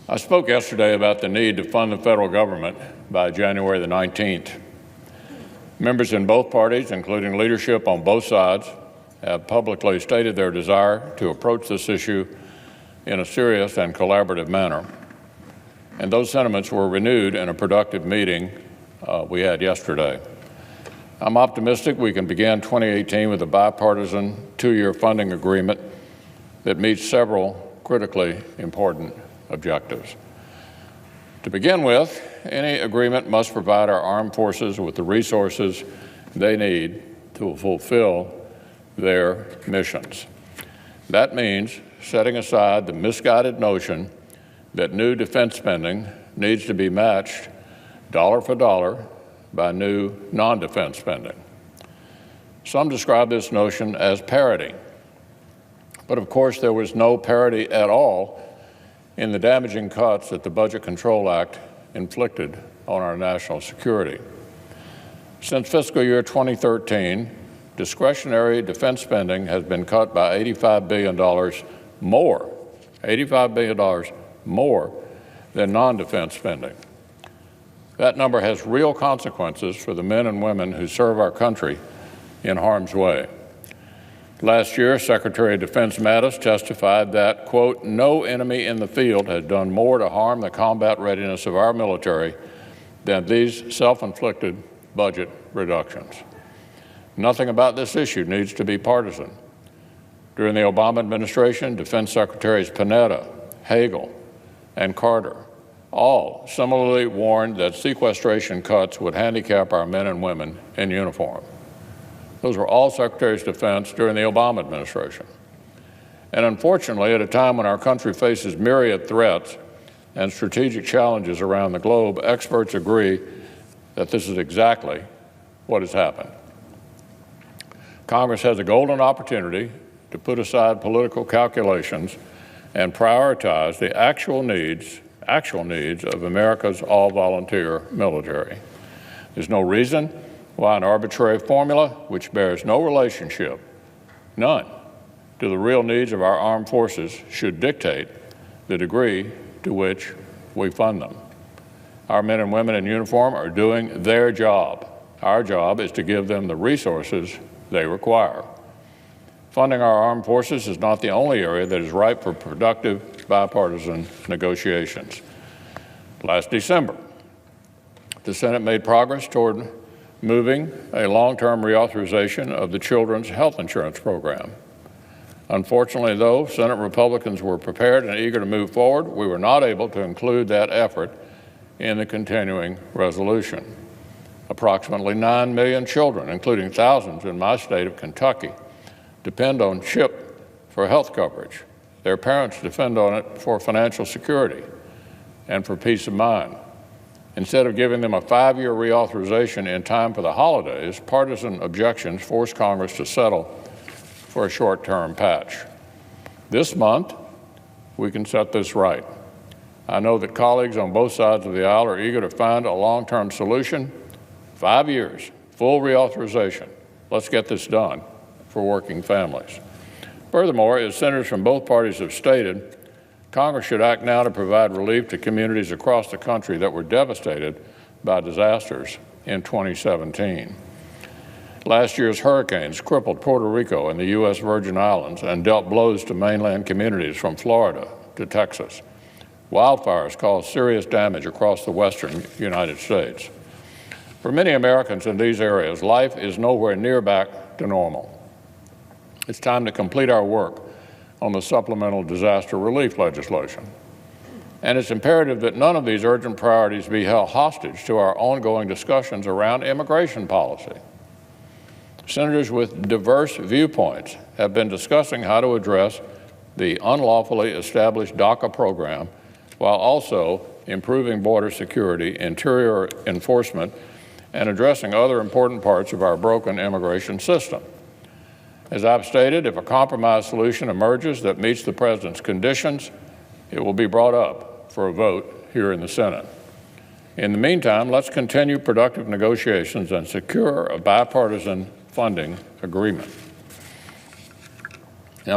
I spoke yesterday about the need to fund the federal government by January the 19th. Members in both parties, including leadership on both sides, have publicly stated their desire to approach this issue in a serious and collaborative manner. And those sentiments were renewed in a productive meeting we had yesterday. I'm optimistic we can begin 2018 with a bipartisan two-year funding agreement that meets several critically important objectives. To begin with, any agreement must provide our armed forces with the resources they need to fulfill their missions. That means setting aside the misguided notion that new defense spending needs to be matched dollar for dollar by new non-defense spending. Some describe this notion as parity, but of course there was no parity at all in the damaging cuts that the Budget Control Act inflicted on our national security. Since fiscal year 2013, discretionary defense spending has been cut by $85 billion more, $85 billion more than non-defense spending. That number has real consequences for the men and women who serve our country in harm's way. Last year, Secretary of Defense Mattis testified that, quote, "No enemy in the field has done more to harm the combat readiness of our military than these self-inflicted budget reductions." Nothing about this issue needs to be partisan. During the Obama administration, Defense Secretaries Panetta, Hagel, and Carter all similarly warned that sequestration cuts would handicap our men and women in uniform. Those were all Secretaries of Defense during the Obama administration. And unfortunately, at a time when our country faces myriad threats and strategic challenges around the globe, experts agree that this is exactly what has happened. Congress has a golden opportunity to put aside political calculations and prioritize the actual needs of America's all-volunteer military. There's no reason why an arbitrary formula which bears no relationship, none, to the real needs of our armed forces should dictate the degree to which we fund them. Our men and women in uniform are doing their job. Our job is to give them the resources they require. Funding our armed forces is not the only area that is ripe for productive bipartisan negotiations. Last December, the Senate made progress toward moving a long-term reauthorization of the Children's Health Insurance Program. Unfortunately, though Senate Republicans were prepared and eager to move forward, we were not able to include that effort in the continuing resolution. Approximately 9 million children, including thousands in my state of Kentucky, depend on CHIP for health coverage. Their parents depend on it for financial security and for peace of mind. Instead of giving them a 5-year reauthorization in time for the holidays, partisan objections forced Congress to settle for a short-term patch. This month, we can set this right. I know that colleagues on both sides of the aisle are eager to find a long-term solution. 5 years, full reauthorization. Let's get this done for working families. Furthermore, as senators from both parties have stated, Congress should act now to provide relief to communities across the country that were devastated by disasters in 2017. Last year's hurricanes crippled Puerto Rico and the U.S. Virgin Islands and dealt blows to mainland communities from Florida to Texas. Wildfires caused serious damage across the western United States. For many Americans in these areas, life is nowhere near back to normal. It's time to complete our work on the supplemental disaster relief legislation. And it's imperative that none of these urgent priorities be held hostage to our ongoing discussions around immigration policy. Senators with diverse viewpoints have been discussing how to address the unlawfully established DACA program while also improving border security, interior enforcement, and addressing other important parts of our broken immigration system. As I've stated, if a compromise solution emerges that meets the President's conditions, it will be brought up for a vote here in the Senate. In the meantime, let's continue productive negotiations and secure a bipartisan funding agreement.